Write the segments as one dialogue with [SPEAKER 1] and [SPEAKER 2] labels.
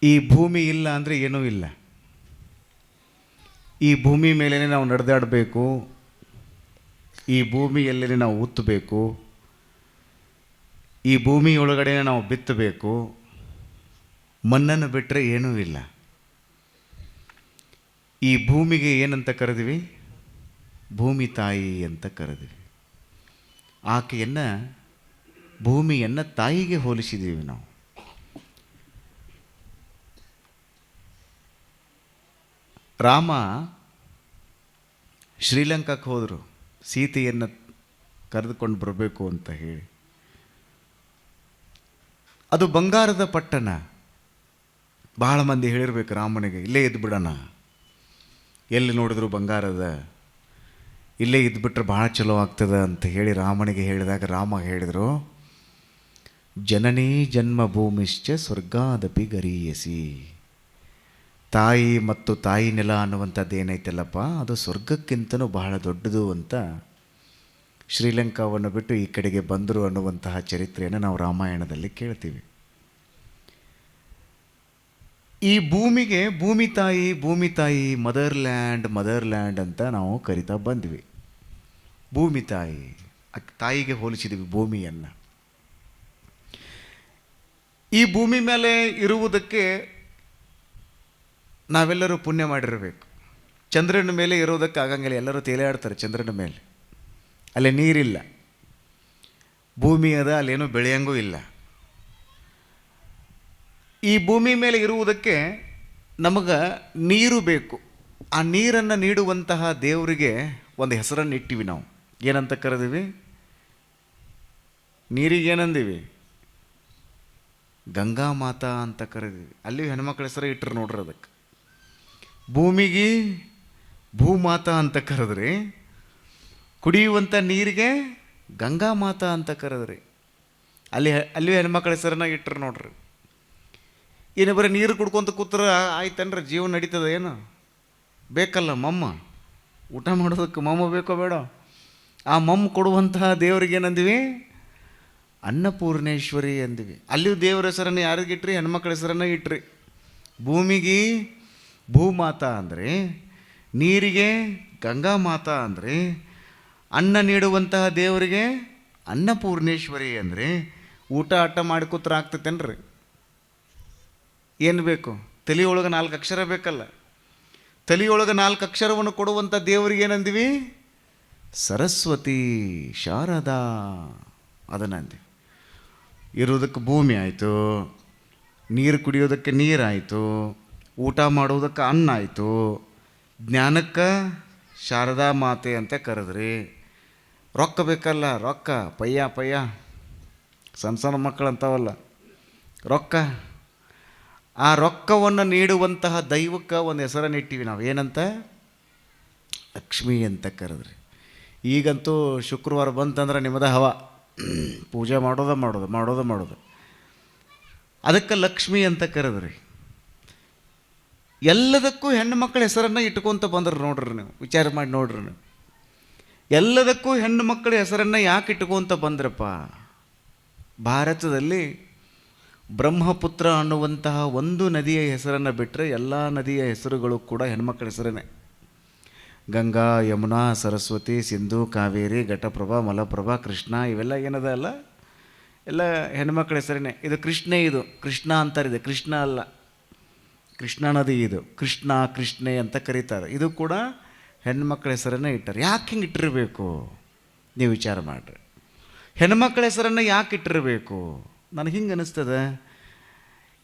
[SPEAKER 1] ಈ ಭೂಮಿ ಇಲ್ಲ ಅಂದರೆ ಏನೂ ಇಲ್ಲ. ಈ ಭೂಮಿ ಮೇಲೇ ನಾವು ನಡೆದಾಡಬೇಕು, ಈ ಭೂಮಿಯಲ್ಲೇ ನಾವು ಉತ್ತಬೇಕು, ಈ ಭೂಮಿಯೊಳಗಡೆ ನಾವು ಬಿತ್ತಬೇಕು. ಮಣ್ಣನ್ನು ಬಿಟ್ಟರೆ ಏನೂ ಇಲ್ಲ. ಈ ಭೂಮಿಗೆ ಏನಂತ ಕರೆದ್ವಿ? ಭೂಮಿ ತಾಯಿ ಅಂತ ಕರೆದ್ವಿ. ಆಕೆಯನ್ನು, ಭೂಮಿಯನ್ನು ತಾಯಿಗೆ ಹೋಲಿಸಿದ್ದೀವಿ ನಾವು. ರಾಮ ಶ್ರೀಲಂಕಾಕ್ಕೆ ಹೋದರು ಸೀತೆಯನ್ನು ಕರೆದುಕೊಂಡು ಬರಬೇಕು ಅಂತ ಹೇಳಿ. ಅದು ಬಂಗಾರದ ಪಟ್ಟಣ. ಬಹಳ ಮಂದಿ ಹೇಳಿರ್ಬೇಕು ರಾಮನಿಗೆ, ಇಲ್ಲೇ ಇದ್ದುಬಿಡೋಣ, ಎಲ್ಲಿ ನೋಡಿದ್ರು ಬಂಗಾರದ, ಇಲ್ಲೇ ಇದ್ದುಬಿಟ್ರೆ ಭಾಳ ಚಲೋ ಆಗ್ತದೆ ಅಂತ ಹೇಳಿ ರಾಮನಿಗೆ ಹೇಳಿದಾಗ ರಾಮ ಹೇಳಿದರು, ಜನನೀ ಜನ್ಮಭೂಮಿಶ್ಚ ಸ್ವರ್ಗಾದಪಿ ಗರೀಯಸಿ. ತಾಯಿ ಮತ್ತು ತಾಯಿ ನೆಲ ಅನ್ನುವಂಥದ್ದು ಏನೈತಲ್ಲಪ್ಪ, ಅದು ಸ್ವರ್ಗಕ್ಕಿಂತನೂ ಬಹಳ ದೊಡ್ಡದು ಅಂತ ಶ್ರೀಲಂಕಾವನ್ನು ಬಿಟ್ಟು ಈ ಕಡೆಗೆ ಬಂದರು ಅನ್ನುವಂತಹ ಚರಿತ್ರೆಯನ್ನು ನಾವು ರಾಮಾಯಣದಲ್ಲಿ ಕೇಳ್ತೀವಿ. ಈ ಭೂಮಿಗೆ ಭೂಮಿ ತಾಯಿ ಮದರ್ಲ್ಯಾಂಡ್ ಅಂತ ನಾವು ಕರಿತಾ ಬಂದ್ವಿ. ಭೂಮಿ ತಾಯಿಗೆ ಹೋಲಿಸಿದ್ವಿ ಭೂಮಿಯನ್ನು. ಈ ಭೂಮಿ ಮೇಲೆ ಇರುವುದಕ್ಕೆ ನಾವೆಲ್ಲರೂ ಪುಣ್ಯ ಮಾಡಿರಬೇಕು. ಚಂದ್ರನ ಮೇಲೆ ಇರೋದಕ್ಕೆ ಆಗಂಗಿಲ್ಲ, ಎಲ್ಲರೂ ತೇಲಾಡ್ತಾರೆ ಚಂದ್ರನ ಮೇಲೆ. ಅಲ್ಲಿ ನೀರಿಲ್ಲ, ಭೂಮಿ ಅದ, ಅಲ್ಲೇನೂ ಬೆಳೆಯಂಗೂ ಇಲ್ಲ. ಈ ಭೂಮಿ ಮೇಲೆ ಇರುವುದಕ್ಕೆ ನಮಗೆ ನೀರು ಬೇಕು. ಆ ನೀರನ್ನು ನೀಡುವಂತಹ ದೇವರಿಗೆ ಒಂದು ಹೆಸರನ್ನು ಇಟ್ಟಿವಿ ನಾವು. ಏನಂತ ಕರೆದಿವಿ? ನೀರಿಗೆ ಏನಂದೀವಿ? ಗಂಗಾ ಮಾತಾ ಅಂತ ಕರೆದಿವಿ. ಅಲ್ಲಿ ಹೆಣ್ಮಕ್ಳ ಹೆಸರು ಇಟ್ಟರು ನೋಡ್ರಿ. ಅದಕ್ಕೆ ಭೂಮಿಗೆ ಭೂಮಾತಾ ಅಂತ ಕರೆದ್ರಿ, ಕುಡಿಯುವಂಥ ನೀರಿಗೆ ಗಂಗಾ ಮಾತಾ ಅಂತ ಕರೆದ್ರಿ. ಅಲ್ಲಿ ಹೆಣ್ಮಕ್ಳ ಹೆಸರನ್ನ ಇಟ್ಟರು ನೋಡ್ರಿ. ಏನು ಬರೀ ನೀರು ಕುಡ್ಕೊಂತ ಕೂತ್ರೆ ಆಯ್ತನ್ರಿ ಜೀವನ ನಡೀತದೆ? ಏನು ಬೇಕಲ್ಲ ಮಮ್ಮ, ಊಟ ಮಾಡೋದಕ್ಕೆ ಮಮ್ಮ ಬೇಕೋ ಬೇಡ? ಆ ಮಮ್ಮ ಕೊಡುವಂತಹ ದೇವ್ರಿಗೆ ಏನಂದ್ವಿ? ಅನ್ನಪೂರ್ಣೇಶ್ವರಿ ಅಂದ್ವಿ. ಅಲ್ಲಿಯೂ ದೇವರ ಹೆಸರನ್ನು ಯಾರಿಗಿಟ್ರಿ? ಹೆಣ್ಮಕ್ಳ ಹೆಸರನ್ನು ಇಟ್ರಿ. ಭೂಮಿಗೆ ಭೂಮಾತಾ ಅಂದರೆ, ನೀರಿಗೆ ಗಂಗಾ ಮಾತಾ ಅಂದರೆ, ಅನ್ನ ನೀಡುವಂತಹ ದೇವರಿಗೆ ಅನ್ನಪೂರ್ಣೇಶ್ವರಿ ಅಂದರೆ, ಊಟ ಆಟ ಮಾಡಿ ಕೂತ್ರೆ ಆಗ್ತೈತೇನ್ರಿ? ಏನು ಬೇಕು? ತಲೆಯೊಳಗೆ 4 ಅಕ್ಷರ ಬೇಕಲ್ಲ. ತಲೆಯೊಳಗೆ 4 ಅಕ್ಷರವನ್ನು ಕೊಡುವಂಥ ದೇವರಿಗೆ ಏನಂದ್ವಿ? ಸರಸ್ವತಿ, ಶಾರದಾ ಅದನ್ನಂದ್ವಿ. ಇರೋದಕ್ಕೆ ಭೂಮಿ ಆಯಿತು, ನೀರು ಕುಡಿಯೋದಕ್ಕೆ ನೀರಾಯಿತು, ಊಟ ಮಾಡೋದಕ್ಕೆ ಅನ್ನ ಆಯಿತು, ಜ್ಞಾನಕ್ಕೆ ಶಾರದಾ ಮಾತೆ ಅಂತ ಕರೆದ್ರಿ. ರೊಕ್ಕ ಬೇಕಲ್ಲ, ರೊಕ್ಕ ಪಯ್ಯ ಸಣ್ಣ ಮಕ್ಕಳು ಅಂತಾವಲ್ಲ ರೊಕ್ಕ. ಆ ರೊಕ್ಕವನ್ನು ನೀಡುವಂತಹ ದೈವಕ್ಕೆ ಒಂದು ಹೆಸರನ್ನು ಇಟ್ಟಿವಿ ನಾವು. ಏನಂತ? ಲಕ್ಷ್ಮಿ ಅಂತ ಕರೆದ್ರಿ. ಈಗಂತೂ ಶುಕ್ರವಾರ ಬಂತಂದ್ರೆ ನಿಮ್ಮದ ಹವ, ಪೂಜೆ ಮಾಡೋದು. ಅದಕ್ಕೆ ಲಕ್ಷ್ಮಿ ಅಂತ ಕರೆದ್ರಿ. ಎಲ್ಲದಕ್ಕೂ ಹೆಣ್ಣು ಮಕ್ಕಳ ಹೆಸರನ್ನು ಇಟ್ಕೊತ ಬಂದ್ರಿ ನೋಡ್ರಿ. ನೀವು ವಿಚಾರ ಮಾಡಿ ನೋಡ್ರಿ. ನೀವು ಎಲ್ಲದಕ್ಕೂ ಹೆಣ್ಣು ಮಕ್ಕಳ ಹೆಸರನ್ನು ಯಾಕೆ ಇಟ್ಕೊತ ಬಂದ್ರಪ್ಪ? ಭಾರತದಲ್ಲಿ ಬ್ರಹ್ಮಪುತ್ರ ಅನ್ನುವಂತಹ ಒಂದು ನದಿಯ ಹೆಸರನ್ನು ಬಿಟ್ಟರೆ ಎಲ್ಲ ನದಿಯ ಹೆಸರುಗಳು ಕೂಡ ಹೆಣ್ಮಕ್ಳ ಹೆಸರೇ. ಗಂಗಾ, ಯಮುನಾ, ಸರಸ್ವತಿ, ಸಿಂಧು, ಕಾವೇರಿ, ಘಟಪ್ರಭಾ, ಮಲಪ್ರಭಾ, ಕೃಷ್ಣ, ಇವೆಲ್ಲ ಏನದ ಅಲ್ಲ, ಎಲ್ಲ ಹೆಣ್ಮಕ್ಳ ಹೆಸರೇ. ಇದು ಕೃಷ್ಣ ಅಂತಾರಿದೆ, ಕೃಷ್ಣ ಅಲ್ಲ, ಕೃಷ್ಣಾ ನದಿ ಇದು. ಕೃಷ್ಣೆ ಅಂತ ಕರೀತಾರೆ. ಇದು ಕೂಡ ಹೆಣ್ಮಕ್ಳ ಹೆಸರನ್ನು ಇಟ್ಟಾರೆ. ಯಾಕೆ ಹಿಂಗೆ ಇಟ್ಟಿರಬೇಕು? ನೀವು ವಿಚಾರ ಮಾಡಿರಿ. ಹೆಣ್ಮಕ್ಳ ಹೆಸರನ್ನು ಯಾಕೆ ಇಟ್ಟಿರಬೇಕು? ನನಗೆ ಹಿಂಗೆ ಅನ್ನಿಸ್ತದೆ,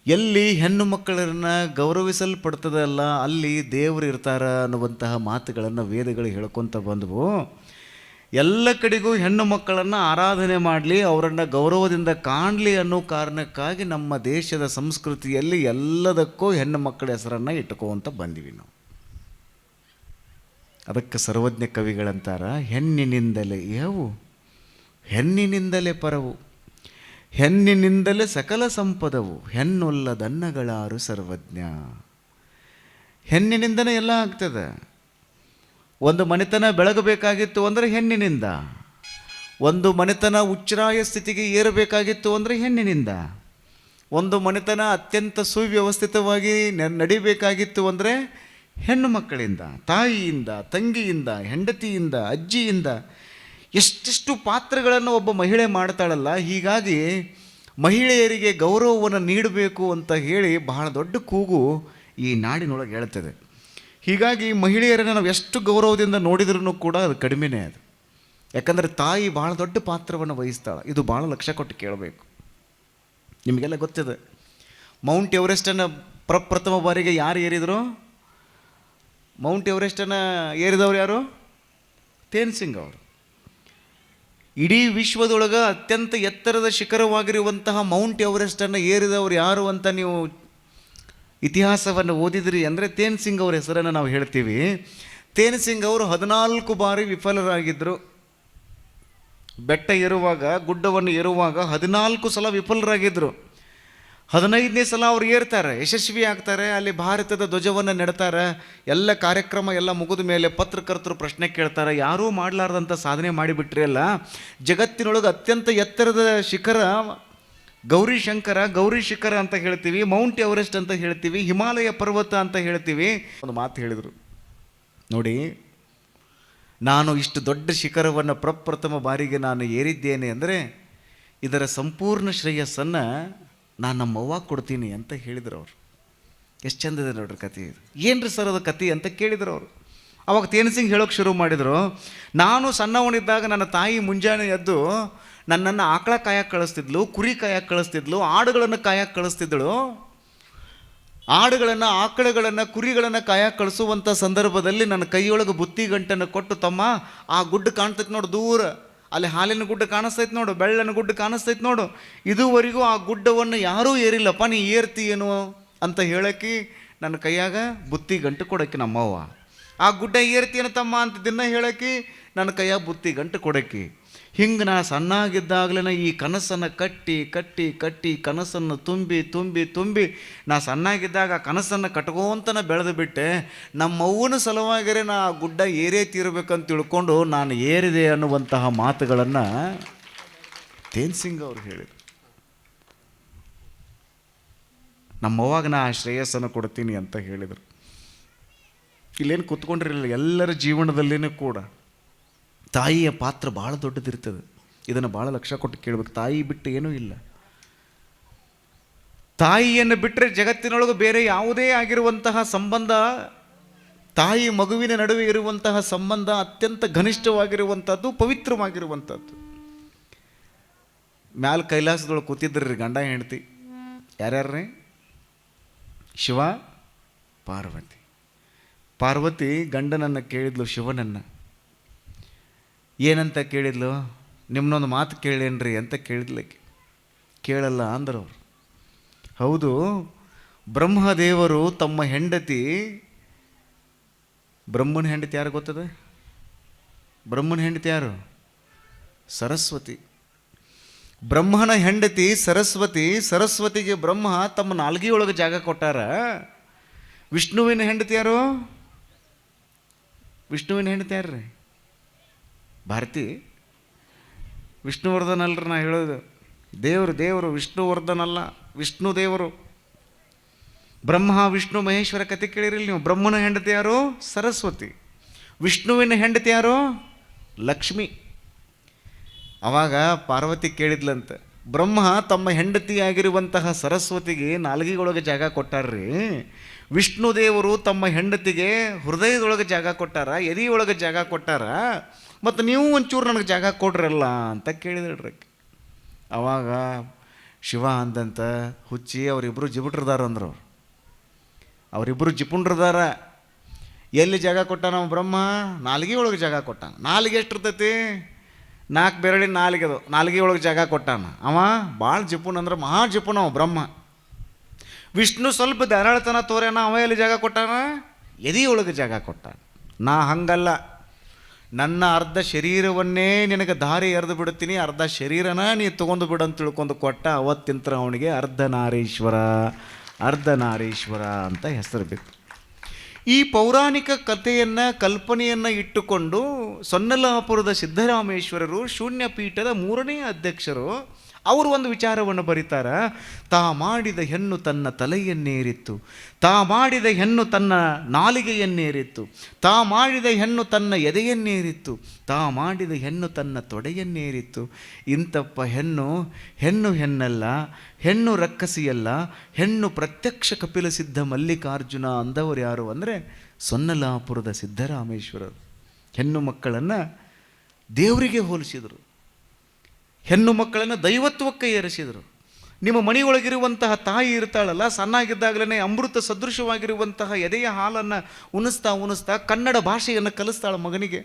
[SPEAKER 1] ಎಲ್ಲಿ ಹೆಣ್ಣು ಮಕ್ಕಳನ್ನು ಗೌರವಿಸಲ್ಪಡ್ತದಲ್ಲ ಅಲ್ಲಿ ದೇವರು ಇರ್ತಾರ ಅನ್ನುವಂತಹ ಮಾತುಗಳನ್ನು ವೇದಗಳು ಹೇಳ್ಕೊತ ಬಂದವು. ಎಲ್ಲ ಕಡೆಗೂ ಹೆಣ್ಣು ಮಕ್ಕಳನ್ನು ಆರಾಧನೆ ಮಾಡಲಿ, ಅವರನ್ನು ಗೌರವದಿಂದ ಕಾಣಲಿ ಅನ್ನೋ ಕಾರಣಕ್ಕಾಗಿ ನಮ್ಮ ದೇಶದ ಸಂಸ್ಕೃತಿಯಲ್ಲಿ ಎಲ್ಲದಕ್ಕೂ ಹೆಣ್ಣು ಮಕ್ಕಳ ಹೆಸರನ್ನು ಇಟ್ಕೋಂತ ಬಂದಿವಿ ನಾವು. ಅದಕ್ಕೆ ಸರ್ವಜ್ಞ ಕವಿಗಳಂತಾರ, ಹೆಣ್ಣಿನಿಂದಲೇ ಏವು, ಹೆಣ್ಣಿನಿಂದಲೇ ಪರವು, ಹೆಣ್ಣಿನಿಂದಲೇ ಸಕಲ ಸಂಪದವು, ಹೆಣ್ಣೊಲ್ಲದನ್ನಗಳಾರು ಸರ್ವಜ್ಞ. ಹೆಣ್ಣಿನಿಂದನೇ ಎಲ್ಲ ಆಗ್ತದೆ. ಒಂದು ಮನೆತನ ಬೆಳಗಬೇಕಾಗಿತ್ತು ಅಂದರೆ ಹೆಣ್ಣಿನಿಂದ, ಒಂದು ಮನೆತನ ಉಚ್ಛ್ರಾಯ ಸ್ಥಿತಿಗೆ ಏರಬೇಕಾಗಿತ್ತು ಅಂದರೆ ಹೆಣ್ಣಿನಿಂದ, ಒಂದು ಮನೆತನ ಅತ್ಯಂತ ಸುವ್ಯವಸ್ಥಿತವಾಗಿ ನಡಿಬೇಕಾಗಿತ್ತು ಅಂದರೆ ಹೆಣ್ಣು ಮಕ್ಕಳಿಂದ, ತಾಯಿಯಿಂದ, ತಂಗಿಯಿಂದ, ಹೆಂಡತಿಯಿಂದ, ಅಜ್ಜಿಯಿಂದ ಎಷ್ಟೆಷ್ಟು ಪಾತ್ರಗಳನ್ನು ಒಬ್ಬ ಮಹಿಳೆ ಮಾಡ್ತಾಳಲ್ಲ. ಹೀಗಾಗಿ ಮಹಿಳೆಯರಿಗೆ ಗೌರವವನ್ನು ನೀಡಬೇಕು ಅಂತ ಹೇಳಿ ಬಹಳ ದೊಡ್ಡ ಕೂಗು ಈ ನಾಡಿನೊಳಗೆ ಹೇಳ್ತದೆ. ಹೀಗಾಗಿ ಮಹಿಳೆಯರನ್ನು ನಾವು ಎಷ್ಟು ಗೌರವದಿಂದ ನೋಡಿದ್ರೂ ಕೂಡ ಅದು ಕಡಿಮೆನೇ ಅದು. ಯಾಕಂದರೆ ತಾಯಿ ಭಾಳ ದೊಡ್ಡ ಪಾತ್ರವನ್ನು ವಹಿಸ್ತಾಳೆ. ಇದು ಭಾಳ ಲಕ್ಷ್ಯ ಕೊಟ್ಟು ಕೇಳಬೇಕು. ನಿಮಗೆಲ್ಲ ಗೊತ್ತಿದೆ, ಮೌಂಟ್ ಎವರೆಸ್ಟನ್ನು ಪ್ರಪ್ರಥಮ ಬಾರಿಗೆ ಯಾರು ಏರಿದರು? ಮೌಂಟ್ ಎವರೆಸ್ಟನ್ನು ಏರಿದವರು ಯಾರು? ತೇನ್ಸಿಂಗ್ ಅವರು. ಇಡೀ ವಿಶ್ವದೊಳಗೆ ಅತ್ಯಂತ ಎತ್ತರದ ಶಿಖರವಾಗಿರುವಂತಹ ಮೌಂಟ್ ಎವರೆಸ್ಟನ್ನು ಏರಿದವರು ಯಾರು ಅಂತ ನೀವು ಇತಿಹಾಸವನ್ನು ಓದಿದ್ರಿ ಅಂದರೆ ತೇನ್ಸಿಂಗ್ ಅವರ ಹೆಸರನ್ನು ನಾವು ಹೇಳ್ತೀವಿ. ತೇನ್ಸಿಂಗ್ ಅವರು 14 ಬಾರಿ ವಿಫಲರಾಗಿದ್ದರು. ಬೆಟ್ಟ ಏರುವಾಗ, ಗುಡ್ಡವನ್ನು ಏರುವಾಗ 14 ಸಲ ವಿಫಲರಾಗಿದ್ದರು. 15ನೇ ಸಲ ಅವ್ರು ಏರ್ತಾರೆ, ಯಶಸ್ವಿ ಆಗ್ತಾರೆ. ಅಲ್ಲಿ ಭಾರತದ ಧ್ವಜವನ್ನು ನೆಡ್ತಾರೆ. ಎಲ್ಲ ಕಾರ್ಯಕ್ರಮ ಎಲ್ಲ ಮುಗಿದ ಮೇಲೆ ಪತ್ರಕರ್ತರು ಪ್ರಶ್ನೆ ಕೇಳ್ತಾರೆ, ಯಾರೂ ಮಾಡಲಾರ್ದಂಥ ಸಾಧನೆ ಮಾಡಿಬಿಟ್ರಿ ಅಲ್ಲ, ಜಗತ್ತಿನೊಳಗೆ ಅತ್ಯಂತ ಎತ್ತರದ ಶಿಖರ ಗೌರಿ ಶಿಖರ ಅಂತ ಹೇಳ್ತೀವಿ, ಮೌಂಟ್ ಎವರೆಸ್ಟ್ ಅಂತ ಹೇಳ್ತೀವಿ, ಹಿಮಾಲಯ ಪರ್ವತ ಅಂತ ಹೇಳ್ತೀವಿ. ಒಂದು ಮಾತು ಹೇಳಿದರು ನೋಡಿ, ನಾನು ಇಷ್ಟು ದೊಡ್ಡ ಶಿಖರವನ್ನು ಪ್ರಪ್ರಥಮ ಬಾರಿಗೆ ನಾನು ಏರಿದ್ದೇನೆ ಅಂದರೆ ಇದರ ಸಂಪೂರ್ಣ ಶ್ರೇಯಸ್ಸನ್ನು ನಾನು ನಮ್ಮವ್ವ ಕೊಡ್ತೀನಿ ಅಂತ ಹೇಳಿದರು ಅವರು. ಎಷ್ಟು ಚಂದಿದೆ ನೋಡ್ರಿ ಕತೆ ಇದು. ಏನ್ರಿ ಸರ್ ಅದು ಕತೆ ಅಂತ ಕೇಳಿದರು ಅವರು. ಅವಾಗ ತೇನ್ಸಿಂಗ್ ಹೇಳೋಕೆ ಶುರು ಮಾಡಿದರು, ನಾನು ಸಣ್ಣವನಿದ್ದಾಗ ನನ್ನ ತಾಯಿ ಮುಂಜಾನೆ ಎದ್ದು ನನ್ನನ್ನು ಆಕಳ ಕಾಯಕ್ಕೆ ಕಳಿಸ್ತಿದ್ಲು, ಕುರಿ ಕಾಯಕ್ಕೆ ಕಳಿಸ್ತಿದ್ಲು, ಆಡುಗಳನ್ನು ಕಾಯಕ್ಕೆ ಕಳಿಸ್ತಿದ್ದಳು. ಆಡುಗಳನ್ನು, ಆಕಳುಗಳನ್ನು, ಕುರಿಗಳನ್ನು ಕಾಯಕ್ಕೆ ಕಳಿಸುವಂಥ ಸಂದರ್ಭದಲ್ಲಿ ನನ್ನ ಕೈಯೊಳಗೆ ಬುತ್ತಿ ಗಂಟನ್ನು ಕೊಟ್ಟು, ತಮ್ಮ ಆ ಗುಡ್ಡ ಕಾಣ್ತೈತೆ ನೋಡು ದೂರ, ಅಲ್ಲಿ ಹಾಲಿನ ಗುಡ್ಡ ಕಾಣಿಸ್ತೈತೆ ನೋಡು, ಬೆಳ್ಳನ ಗುಡ್ಡ ಕಾಣಿಸ್ತೈತೆ ನೋಡು, ಇದುವರೆಗೂ ಆ ಗುಡ್ಡವನ್ನು ಯಾರೂ ಏರಿಲ್ಲಪ್ಪ, ನೀ ಏರ್ತೀಯೇನು ಅಂತ ಹೇಳೋಕ್ಕೆ ನನ್ನ ಕೈಯಾಗ ಬುತ್ತಿ ಗಂಟು ಕೊಡೋಕ್ಕೆ ನಮ್ಮವ್ವ. ಆ ಗುಡ್ಡ ಏರ್ತೀಯನ ತಮ್ಮ ಅಂತ ದಿನ ಹೇಳೋಕ್ಕೆ ನನ್ನ ಕೈಯಾಗ ಬುತ್ತಿ ಗಂಟು ಕೊಡೋಕ್ಕೆ. ಹಿಂಗೆ ನಾನು ಸಣ್ಣಾಗಿದ್ದಾಗಲೇ ಈ ಕನಸನ್ನು ಕಟ್ಟಿ ಕಟ್ಟಿ ಕಟ್ಟಿ ಕನಸನ್ನು ತುಂಬಿ ತುಂಬಿ ತುಂಬಿ ನಾ ಸಣ್ಣಾಗಿದ್ದಾಗ ಆ ಕನಸನ್ನು ಕಟ್ಕೋಂತನ ಬೆಳೆದು ಬಿಟ್ಟೆ. ನಮ್ಮವ್ವನ ಸಲುವಾಗಿರೇ ನಾ ಆ ಗುಡ್ಡ ಏರೇ ತೀರಬೇಕಂತ ತಿಳ್ಕೊಂಡು ನಾನು ಏರಿದೆ ಅನ್ನುವಂತಹ ಮಾತುಗಳನ್ನು ತೇನ್ಸಿಂಗ್ ಅವರು ಹೇಳಿದರು. ನಮ್ಮವ್ವಾಗ ನಾ ಆ ಶ್ರೇಯಸ್ಸನ್ನು ಕೊಡ್ತೀನಿ ಅಂತ ಹೇಳಿದರು. ಇಲ್ಲೇನು ಕೂತ್ಕೊಂಡಿರಲಿಲ್ಲ, ಎಲ್ಲರ ಜೀವನದಲ್ಲಿನೂ ಕೂಡ ತಾಯಿಯ ಪಾತ್ರ ಭಾಳ ದೊಡ್ಡದಿರ್ತದೆ. ಇದನ್ನು ಭಾಳ ಲಕ್ಷ್ಯ ಕೊಟ್ಟು ಕೇಳಬೇಕು. ತಾಯಿ ಬಿಟ್ಟು ಏನೂ ಇಲ್ಲ. ತಾಯಿಯನ್ನು ಬಿಟ್ಟರೆ ಜಗತ್ತಿನೊಳಗೆ ಬೇರೆ ಯಾವುದೇ ಆಗಿರುವಂತಹ ಸಂಬಂಧ, ತಾಯಿ ಮಗುವಿನ ನಡುವೆ ಇರುವಂತಹ ಸಂಬಂಧ ಅತ್ಯಂತ ಘನಿಷ್ಠವಾಗಿರುವಂಥದ್ದು, ಪವಿತ್ರವಾಗಿರುವಂಥದ್ದು. ಮ್ಯಾಲ ಕೈಲಾಸದೊಳಗೆ ಕೂತಿದ್ರಿ ಗಂಡ ಹೆಂಡತಿ, ಯಾರ್ಯಾರ್ರೀ? ಶಿವ, ಪಾರ್ವತಿ. ಪಾರ್ವತಿ ಗಂಡನನ್ನು ಕೇಳಿದ್ಲು, ಶಿವನನ್ನು. ಏನಂತ ಕೇಳಿದ್ಲು? ನಿಮ್ಮನ್ನೊಂದು ಮಾತು ಕೇಳೇನ್ರಿ ಅಂತ ಕೇಳಿದ್ಲಕ್ಕೆ. ಕೇಳಲ್ಲ ಅಂದ್ರವ್ರು. ಹೌದು, ಬ್ರಹ್ಮದೇವರು ತಮ್ಮ ಹೆಂಡತಿ, ಬ್ರಹ್ಮನ ಹೆಂಡತಿ ಯಾರು ಗೊತ್ತದೆ? ಬ್ರಹ್ಮನ ಹೆಂಡತಿ ಯಾರು? ಸರಸ್ವತಿ. ಬ್ರಹ್ಮನ ಹೆಂಡತಿ ಸರಸ್ವತಿ. ಸರಸ್ವತಿಗೆ ಬ್ರಹ್ಮ ತಮ್ಮ ನಾಲ್ಗೆಯೊಳಗೆ ಜಾಗ ಕೊಟ್ಟಾರ. ವಿಷ್ಣುವಿನ ಹೆಂಡತಿ ಯಾರು? ವಿಷ್ಣುವಿನ ಹೆಂಡತಿ ಯಾರ್ರಿ? ಭಾರತಿ. ವಿಷ್ಣುವರ್ಧನ್ ಅಲ್ರಿ ನಾ ಹೇಳೋದು. ದೇವರು ವಿಷ್ಣುವರ್ಧನ್ ಅಲ್ಲ, ವಿಷ್ಣು ದೇವರು. ಬ್ರಹ್ಮ ವಿಷ್ಣು ಮಹೇಶ್ವರ ಕತೆ ಕೇಳಿರಲಿ ನೀವು. ಬ್ರಹ್ಮನ ಹೆಂಡತಿ ಯಾರು? ಸರಸ್ವತಿ. ವಿಷ್ಣುವಿನ ಹೆಂಡತಿ ಯಾರು? ಲಕ್ಷ್ಮಿ. ಅವಾಗ ಪಾರ್ವತಿ ಕೇಳಿದ್ಲಂತೆ, ಬ್ರಹ್ಮ ತಮ್ಮ ಹೆಂಡತಿಯಾಗಿರುವಂತಹ ಸರಸ್ವತಿಗೆ ನಾಲ್ಗೆಯೊಳಗೆ ಜಾಗ ಕೊಟ್ಟಾರ್ರಿ, ವಿಷ್ಣು ದೇವರು ತಮ್ಮ ಹೆಂಡತಿಗೆ ಹೃದಯದೊಳಗೆ ಜಾಗ ಕೊಟ್ಟಾರ, ಎದೆಯೊಳಗೆ ಜಾಗ ಕೊಟ್ಟಾರ, ಮತ್ತು ನೀವು ಒಂಚೂರು ನನಗೆ ಜಾಗ ಕೊಡ್ರಲ್ಲ ಅಂತ ಕೇಳಿದ್ರಿ. ಅವಾಗ ಶಿವ ಅಂದಂತ, ಹುಚ್ಚಿ ಅವರಿಬ್ಬರು ಜಿಬಿಟ್ರದಾರ ಅಂದ್ರು. ಅವರಿಬ್ಬರು ಜಿಪುಂಡ್ರದಾರ. ಎಲ್ಲಿ ಜಾಗ ಕೊಟ್ಟಾನ ಬ್ರಹ್ಮ? ನಾಲ್ಗೆ ಒಳಗೆ ಜಾಗ ಕೊಟ್ಟಾನ. ನಾಲ್ಗೆ ಎಷ್ಟಿರ್ತೈತಿ? 4 ಬೆರಳಿನ ನಾಲ್ಗೆ. ಅದು ನಾಲ್ಗೆ ಒಳಗೆ ಜಾಗ ಕೊಟ್ಟಾನ. ಅವ ಭಾಳ ಜಿಪುನ್ ಅಂದ್ರೆ ಮಹಾ ಜಿಪುನ್ ಅವ ಬ್ರಹ್ಮ. ವಿಷ್ಣು ಸ್ವಲ್ಪ ಧಾರಾಳತನ ತೋರ್ಯಾನ, ಅವ ಎಲ್ಲಿ ಜಾಗ ಕೊಟ್ಟಾನ? ಎದೆಯೊಳಗೆ ಜಾಗ ಕೊಟ್ಟಾನ. ನಾ ಹಂಗಲ್ಲ, ನನ್ನ ಅರ್ಧ ಶರೀರವನ್ನೇ ನಿನಗೆ ದಾರಿ ಎರೆದು ಬಿಡುತ್ತೀನಿ, ಅರ್ಧ ಶರೀರನ ನೀ ತೊಗೊಂಡು ಬಿಡು ಅಂತ ತಿಳ್ಕೊಂಡು ಕೊಟ್ಟ. ಅವತ್ತಿಂತ ಅವನಿಗೆ ಅರ್ಧನಾರೀಶ್ವರ ಅಂತ ಹೆಸರು ಬಿತ್ತು. ಈ ಪೌರಾಣಿಕ ಕಥೆಯನ್ನು, ಕಲ್ಪನೆಯನ್ನು ಇಟ್ಟುಕೊಂಡು ಸೊನ್ನಲಾಪುರದ ಸಿದ್ದರಾಮೇಶ್ವರರು ಶೂನ್ಯ ಪೀಠದ 3ನೇ ಅಧ್ಯಕ್ಷರು ಅವರು ಒಂದು ವಿಚಾರವನ್ನು ಬರೀತಾರ, ತಾ ಮಾಡಿದ ಹೆಣ್ಣು ತನ್ನ ತಲೆಯನ್ನೇರಿತ್ತು, ತಾ ಮಾಡಿದ ಹೆಣ್ಣು ತನ್ನ ನಾಲಿಗೆಯನ್ನೇರಿತ್ತು, ತಾ ಮಾಡಿದ ಹೆಣ್ಣು ತನ್ನ ಎದೆಯನ್ನೇರಿತ್ತು, ತಾ ಮಾಡಿದ ಹೆಣ್ಣು ತನ್ನ ತೊಡೆಯನ್ನೇರಿತ್ತು. ಇಂತಪ್ಪ ಹೆಣ್ಣು ಹೆಣ್ಣು ಹೆಣ್ಣಲ್ಲ, ಹೆಣ್ಣು ರಕ್ಕಸಿಯಲ್ಲ, ಹೆಣ್ಣು ಪ್ರತ್ಯಕ್ಷ ಕಪಿಲ ಸಿದ್ಧ ಮಲ್ಲಿಕಾರ್ಜುನ ಅಂದವರು ಯಾರು ಅಂದರೆ ಸೊನ್ನಲಾಪುರದ ಸಿದ್ದರಾಮೇಶ್ವರರು. ಹೆಣ್ಣು ಮಕ್ಕಳನ್ನು ದೇವರಿಗೆ ಹೋಲಿಸಿದರು, ಹೆಣ್ಣು ಮಕ್ಕಳನ್ನು ದೈವತ್ವಕ್ಕೆ ಏರಿಸಿದರು. ನಿಮ್ಮ ಮನೆಯೊಳಗಿರುವಂತಹ ತಾಯಿ ಇರ್ತಾಳಲ್ಲ, ಸಣ್ಣಾಗಿದ್ದಾಗಲೇ ಅಮೃತ ಸದೃಶವಾಗಿರುವಂತಹ ಎದೆಯ ಹಾಲನ್ನು ಉಣಿಸ್ತಾ ಉಣಿಸ್ತಾ ಕನ್ನಡ ಭಾಷೆಯನ್ನು ಕಲಿಸ್ತಾಳೆ ಮಗನಿಗೆ.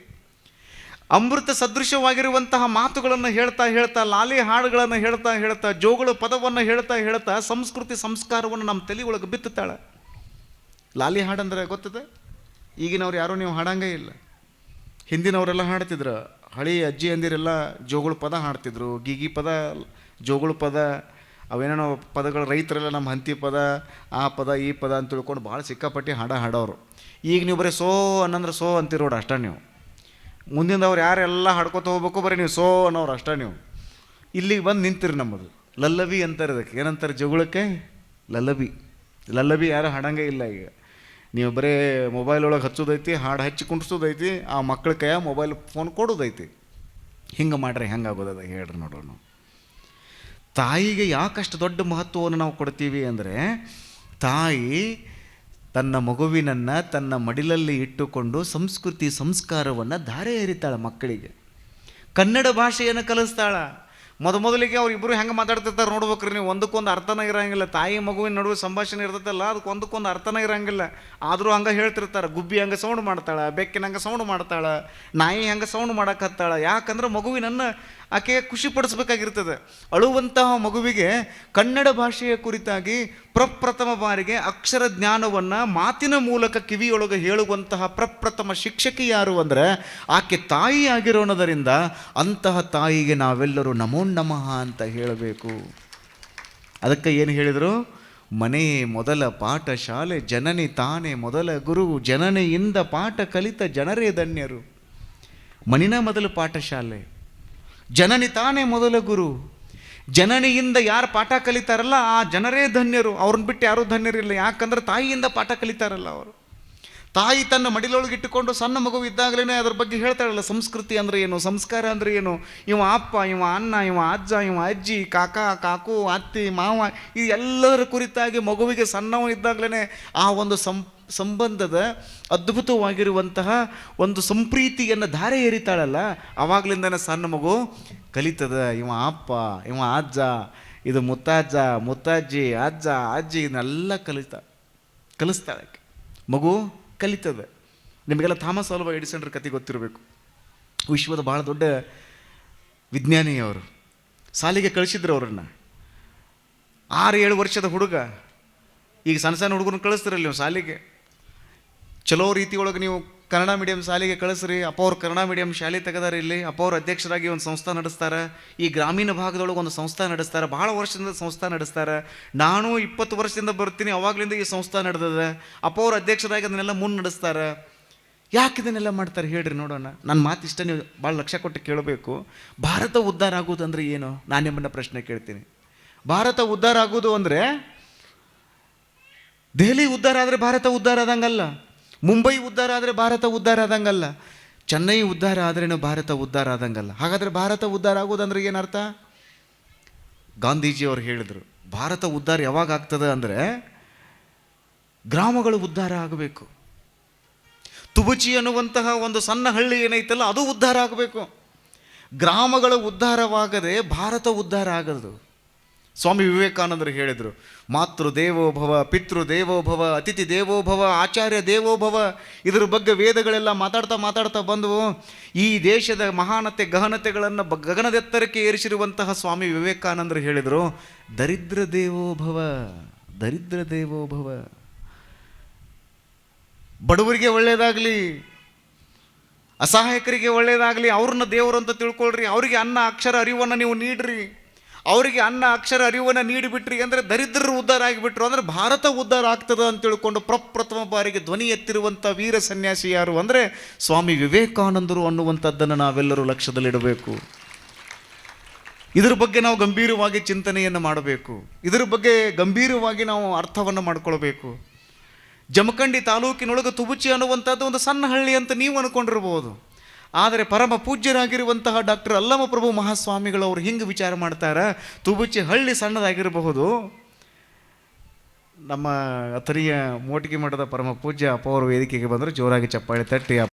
[SPEAKER 1] ಅಮೃತ ಸದೃಶವಾಗಿರುವಂತಹ ಮಾತುಗಳನ್ನು ಹೇಳ್ತಾ ಹೇಳ್ತಾ, ಲಾಲಿ ಹಾಡುಗಳನ್ನು ಹೇಳ್ತಾ ಹೇಳ್ತಾ, ಜೋಗಳ ಪದವನ್ನು ಹೇಳ್ತಾ ಹೇಳ್ತಾ ಸಂಸ್ಕೃತಿ ಸಂಸ್ಕಾರವನ್ನು ನಮ್ಮ ತಲೆ ಒಳಗೆ ಬಿತ್ತುತ್ತಾಳೆ. ಲಾಲಿ ಹಾಡಂದ್ರೆ ಗೊತ್ತದೆ? ಈಗಿನವ್ರು ಯಾರೂ ನೀವು ಹಾಡಂಗೇ ಇಲ್ಲ. ಹಿಂದಿನವರೆಲ್ಲ ಹಾಡ್ತಿದ್ರು, ಹಳಿ ಅಜ್ಜಿ ಅಂದಿರೆಲ್ಲ ಜೋಗಳ ಪದ ಹಾಡ್ತಿದ್ರು, ಗೀಗಿ ಪದ, ಜೋಗಳ ಪದ, ಅವೇನೇನೋ ಪದಗಳು. ರೈತರೆಲ್ಲ ನಮ್ಮ ಹಂತಿ ಪದ, ಆ ಪದ ಈ ಪದ ಅಂತ ತಿಳ್ಕೊಂಡು ಭಾಳ ಸಿಕ್ಕಾಪಟ್ಟಿ ಹಾಡೋರು. ಈಗ ನೀವು ಬರೀ ಸೋ ಅನ್ನಂದ್ರೆ ಸೋ ಅಂತಿರೋಡು ಅಷ್ಟೇ. ನೀವು ಮುಂದಿಂದವ್ರು ಯಾರೆಲ್ಲ ಹಾಡ್ಕೊತ ಹೋಗ್ಬೇಕು, ಬರೀ ನೀವು ಸೋ ಅನ್ನೋರು ಅಷ್ಟೇ. ನೀವು ಇಲ್ಲಿಗೆ ಬಂದು ನಿಂತಿರಿ. ನಮ್ಮದು ಲಲ್ಲಬಿ ಅಂತಾರೆ, ಅದಕ್ಕೆ ಏನಂತಾರೆ ಜೋಗಳಕ್ಕೆ? ಲಲ್ಲಬಿ. ಲಲ್ಲಬಿ ಯಾರು ಹಾಡಂಗೇ ಇಲ್ಲ ಈಗ. ನೀವು ಬರೀ ಮೊಬೈಲ್ ಒಳಗೆ ಹಚ್ಚೋದೈತಿ, ಹಾಡು ಹಚ್ಚಿ ಕುಂಡ್ಸೋದೈತಿ, ಆ ಮಕ್ಕಳ ಕೈಯ ಮೊಬೈಲ್ ಫೋನ್ ಕೊಡೋದೈತಿ. ಹಿಂಗೆ ಮಾಡ್ರಿ ಹೆಂಗಾಗೋದದ ಹೇಳ್ರಿ ನೋಡೋಣ. ತಾಯಿಗೆ ಯಾಕಷ್ಟು ದೊಡ್ಡ ಮಹತ್ವವನ್ನು ನಾವು ಕೊಡ್ತೀವಿ ಅಂದರೆ, ತಾಯಿ ತನ್ನ ಮಗುವಿನನ್ನು ತನ್ನ ಮಡಿಲಲ್ಲಿ ಇಟ್ಟುಕೊಂಡು ಸಂಸ್ಕೃತಿ ಸಂಸ್ಕಾರವನ್ನು ಧಾರೆ ಎರಿತಾಳೆ ಮಕ್ಕಳಿಗೆ. ಕನ್ನಡ ಭಾಷೆಯನ್ನು ಕಲಿಸ್ತಾಳ. ಮೊದಲಿಗೆ ಅವ್ರಿಬ್ಬರು ಹೆಂಗೆ ಮಾತಾಡ್ತಿರ್ತಾರೆ ನೋಡ್ಬೇಕ್ರಿ ನೀವು. ಒಂದಕ್ಕೊಂದು ಅರ್ಥನೇ ಇರೋಂಗಿಲ್ಲ. ತಾಯಿ ಮಗುವಿನ ನಡುವೆ ಸಂಭಾಷಣೆ ಇರ್ತೈತಲ್ಲ, ಅದಕ್ಕೆ ಒಂದಕ್ಕೊಂದು ಅರ್ಥನೇ ಇರೋಂಗಿಲ್ಲ. ಆದರೂ ಹಂಗೆ ಹೇಳ್ತಿರ್ತಾರೆ. ಗುಬ್ಬಿ ಹಂಗೆ ಸೌಂಡ್ ಮಾಡ್ತಾಳೆ, ಬೆಕ್ಕಿನ ಹಂಗೆ ಸೌಂಡ್ ಮಾಡ್ತಾಳೆ, ನಾಯಿ ಹಂಗೆ ಸೌಂಡ್ ಮಾಡಕತ್ತಾಳೆ. ಯಾಕಂದ್ರೆ ಮಗುವಿನನ್ನು ಆಕೆ ಖುಷಿಪಡಿಸ್ಬೇಕಾಗಿರ್ತದೆ. ಅಳುವಂತಹ ಮಗುವಿಗೆ ಕನ್ನಡ ಭಾಷೆಯ ಕುರಿತಾಗಿ ಪ್ರಪ್ರಥಮ ಬಾರಿಗೆ ಅಕ್ಷರ ಜ್ಞಾನವನ್ನು ಮಾತಿನ ಮೂಲಕ ಕಿವಿಯೊಳಗೆ ಹೇಳುವಂತಹ ಪ್ರಪ್ರಥಮ ಶಿಕ್ಷಕಿ ಯಾರು ಅಂದರೆ ಆಕೆ ತಾಯಿ ಆಗಿರೋಣದರಿಂದ ಅಂತಹ ತಾಯಿಗೆ ನಾವೆಲ್ಲರೂ ನಮೋ ನಮಃ ಅಂತ ಹೇಳಬೇಕು. ಅದಕ್ಕೆ ಏನು ಹೇಳಿದರು? ಮನೆಯೇ ಮೊದಲ ಪಾಠ ಶಾಲೆ, ಜನನಿ ತಾನೇ ಮೊದಲ ಗುರು, ಜನನಿಯಿಂದ ಪಾಠ ಕಲಿತ ಜನರೇ ಧನ್ಯರು. ಮನಿನ ಮೊದಲ ಪಾಠಶಾಲೆ, ಜನನಿ ತಾನೇ ಮೊದಲ ಗುರು. ಜನನಿಯಿಂದ ಯಾರು ಪಾಠ ಕಲಿತಾರಲ್ಲ ಆ ಜನರೇ ಧನ್ಯರು. ಅವ್ರನ್ನ ಬಿಟ್ಟು ಯಾರೂ ಧನ್ಯರಿಲ್ಲ. ಯಾಕಂದ್ರೆ ತಾಯಿಯಿಂದ ಪಾಠ ಕಲಿತಾರಲ್ಲ ಅವರು. ತಾಯಿ ತನ್ನ ಮಡಿಲೊಳಗೆ ಇಟ್ಟುಕೊಂಡು ಸಣ್ಣ ಮಗು ಇದ್ದಾಗಲೇ ಅದ್ರ ಬಗ್ಗೆ ಹೇಳ್ತಾಳಲ್ಲ, ಸಂಸ್ಕೃತಿ ಅಂದರೆ ಏನು, ಸಂಸ್ಕಾರ ಅಂದರೆ ಏನು, ಇವ ಅಪ್ಪ, ಇವ ಅಣ್ಣ, ಇವ ಅಜ್ಜ, ಇವ ಅಜ್ಜಿ, ಕಾಕ ಕಾಕು, ಅತ್ತಿ ಮಾವ, ಇದು ಎಲ್ಲದರ ಕುರಿತಾಗಿ ಮಗುವಿಗೆ ಸಣ್ಣವ ಇದ್ದಾಗಲೇ ಆ ಒಂದು ಸಂಬಂಧದ ಅದ್ಭುತವಾಗಿರುವಂತಹ ಒಂದು ಸಂಪ್ರೀತಿಯನ್ನು ಧಾರೆ ಎರಿತಾಳಲ್ಲ, ಆವಾಗಲಿಂದನೇ ಸಣ್ಣ ಮಗು ಕಲಿತದ. ಇವ ಅಪ್ಪ, ಇವ ಅಜ್ಜ, ಇದು ಮುತ್ತಜ್ಜ, ಮುತ್ತಜ್ಜಿ, ಅಜ್ಜ, ಅಜ್ಜಿ, ಇದನ್ನೆಲ್ಲ ಕಲಿಸ್ತಾಳೆ ಮಗು, ಕಲಿತದೆ. ನಿಮಗೆಲ್ಲ ಥಾಮಸ್ ಆಲ್ವಾ ಎಡಿಸನ್ರ ಕತೆ ಗೊತ್ತಿರಬೇಕು. ವಿಶ್ವದ ಭಾಳ ದೊಡ್ಡ ವಿಜ್ಞಾನಿ ಅವರು. ಶಾಲೆಗೆ ಕಳಿಸಿದ್ರು ಅವರನ್ನು. 6-7 ವರ್ಷದ ಹುಡುಗ. ಈಗ ಸಣ್ಣ ಸಣ್ಣ ಹುಡುಗರನ್ನ ಕಳಿಸ್ತಿರಲ್ಲ ನೀವು ಶಾಲೆಗೆ. ಚಲೋ ರೀತಿಯೊಳಗೆ ನೀವು ಕನ್ನಡ ಮೀಡಿಯಂ ಶಾಲೆಗೆ ಕಳಿಸ್ರಿ. ಅಪ್ಪ ಅವ್ರು ಕನ್ನಡ ಮೀಡಿಯಂ ಶಾಲೆ ತೆಗೆದಾರೆ ಇಲ್ಲಿ. ಅಪ್ಪ ಅವ್ರು ಅಧ್ಯಕ್ಷರಾಗಿ ಒಂದು ಸಂಸ್ಥೆ ನಡೆಸ್ತಾರೆ. ಈ ಗ್ರಾಮೀಣ ಭಾಗದೊಳಗೆ ಒಂದು ಸಂಸ್ಥೆ ನಡೆಸ್ತಾರೆ. ಭಾಳ ವರ್ಷದಿಂದ ಸಂಸ್ಥೆ ನಡೆಸ್ತಾರೆ. ನಾನು 20 ವರ್ಷದಿಂದ ಬರ್ತೀನಿ, ಅವಾಗಲಿಂದ ಈ ಸಂಸ್ಥೆ ನಡೆದದ. ಅಪ್ಪ ಅವ್ರು ಅಧ್ಯಕ್ಷರಾಗಿ ಅದನ್ನೆಲ್ಲ ನಡೆಸ್ತಾರೆ. ಯಾಕೆ ಇದನ್ನೆಲ್ಲ ಮಾಡ್ತಾರೆ ಹೇಳ್ರಿ ನೋಡೋಣ. ನನ್ನ ಮಾತು ಇಷ್ಟ, ನೀವು ಭಾಳ ಲಕ್ಷ್ಯ ಕೊಟ್ಟು ಕೇಳಬೇಕು. ಭಾರತ ಉದ್ಧಾರ ಆಗೋದು ಅಂದರೆ ಏನು? ನಾನು ನಿಮ್ಮನ್ನ ಪ್ರಶ್ನೆ ಕೇಳ್ತೀನಿ. ಭಾರತ ಉದ್ಧಾರ ಆಗೋದು ಅಂದರೆ ದೆಹಲಿ ಉದ್ಧಾರ ಆದರೆ ಭಾರತ ಉದ್ಧಾರ ಆದಂಗಲ್ಲ, ಮುಂಬೈ ಉದ್ಧಾರ ಆದರೆ ಭಾರತ ಉದ್ಧಾರ ಆದಂಗಲ್ಲ, ಚೆನ್ನೈ ಉದ್ಧಾರ ಆದ್ರೇನು ಭಾರತ ಉದ್ಧಾರ ಆದಂಗಲ್ಲ. ಹಾಗಾದರೆ ಭಾರತ ಉದ್ಧಾರ ಆಗೋದಂದ್ರೆ ಏನರ್ಥ? ಗಾಂಧೀಜಿಯವರು ಹೇಳಿದರು, ಭಾರತ ಉದ್ಧಾರ ಯಾವಾಗ ಆಗ್ತದೆ ಅಂದರೆ ಗ್ರಾಮಗಳು ಉದ್ಧಾರ ಆಗಬೇಕು. ತುಬಚಿ ಅನ್ನುವಂತಹ ಒಂದು ಸಣ್ಣ ಹಳ್ಳಿ ಏನೈತಲ್ಲ ಅದು ಉದ್ಧಾರ ಆಗಬೇಕು. ಗ್ರಾಮಗಳು ಉದ್ಧಾರವಾಗದೆ ಭಾರತ ಉದ್ಧಾರ ಆಗದು. ಸ್ವಾಮಿ ವಿವೇಕಾನಂದರು ಹೇಳಿದರು, ಮಾತೃ ದೇವೋಭವ, ಪಿತೃ ದೇವೋಭವ, ಅತಿಥಿ ದೇವೋಭವ, ಆಚಾರ್ಯ ದೇವೋಭವ. ಇದರ ಬಗ್ಗೆ ವೇದಗಳೆಲ್ಲ ಮಾತಾಡ್ತಾ ಬಂದವು. ಈ ದೇಶದ ಮಹಾನತೆ ಗಹನತೆಗಳನ್ನು ಗಗನದೆತ್ತರಕ್ಕೆ ಏರಿಸಿರುವಂತಹ ಸ್ವಾಮಿ ವಿವೇಕಾನಂದರು ಹೇಳಿದರು, ದರಿದ್ರ ದೇವೋಭವ, ದರಿದ್ರ ದೇವೋಭವ. ಬಡವರಿಗೆ ಒಳ್ಳೆಯದಾಗಲಿ, ಅಸಹಾಯಕರಿಗೆ ಒಳ್ಳೆಯದಾಗಲಿ, ಅವ್ರನ್ನ ದೇವರು ಅಂತ ತಿಳ್ಕೊಳ್ರಿ. ಅವರಿಗೆ ಅನ್ನ ಅಕ್ಷರ ಅರಿವನ್ನು ನೀವು ನೀಡ್ರಿ. ಅವರಿಗೆ ಅನ್ನ ಅಕ್ಷರ ಅರಿವನ್ನು ನೀಡಿಬಿಟ್ರಿ ಅಂದರೆ ದರಿದ್ರರು ಉದ್ಧಾರ ಆಗಿಬಿಟ್ರು ಅಂದರೆ ಭಾರತ ಉದ್ಧಾರ ಆಗ್ತದೆ ಅಂತ ತಿಳ್ಕೊಂಡು ಪ್ರಪ್ರಥಮ ಬಾರಿಗೆ ಧ್ವನಿ ಎತ್ತಿರುವಂಥ ವೀರ ಸನ್ಯಾಸಿ ಯಾರು ಅಂದರೆ ಸ್ವಾಮಿ ವಿವೇಕಾನಂದರು ಅನ್ನುವಂಥದ್ದನ್ನು ನಾವೆಲ್ಲರೂ ಲಕ್ಷ್ಯದಲ್ಲಿಡಬೇಕು. ಇದರ ಬಗ್ಗೆ ನಾವು ಗಂಭೀರವಾಗಿ ಚಿಂತನೆಯನ್ನು ಮಾಡಬೇಕು. ಇದರ ಬಗ್ಗೆ ಗಂಭೀರವಾಗಿ ನಾವು ಅರ್ಥವನ್ನು ಮಾಡ್ಕೊಳ್ಬೇಕು. ಜಮಖಂಡಿ ತಾಲೂಕಿನೊಳಗೆ ತುಬುಚಿ ಅನ್ನುವಂಥದ್ದು ಒಂದು ಸಣ್ಣ ಹಳ್ಳಿ ಅಂತ ನೀವು ಅಂದ್ಕೊಂಡಿರ್ಬೋದು. ಆದರೆ ಪರಮ ಪೂಜ್ಯರಾಗಿರುವಂತಹ ಡಾಕ್ಟರ್ ಅಲ್ಲಮಪ್ರಭು ಮಹಾಸ್ವಾಮಿಗಳವರು ಹಿಂಗೆ ವಿಚಾರ ಮಾಡ್ತಾರೆ, ತುಬುಚಿ ಹಳ್ಳಿ ಸಣ್ಣದಾಗಿರಬಹುದು, ನಮ್ಮ ಅಥಣಿಯ ಮೋಟಿಗೆ ಮಠದ ಪರಮ ಪೂಜ್ಯ ಅಪ್ಪ ಅವರು ವೇದಿಕೆಗೆ ಬಂದರೆ ಜೋರಾಗಿ ಚಪ್ಪಾಳೆ ತಟ್ಟಿ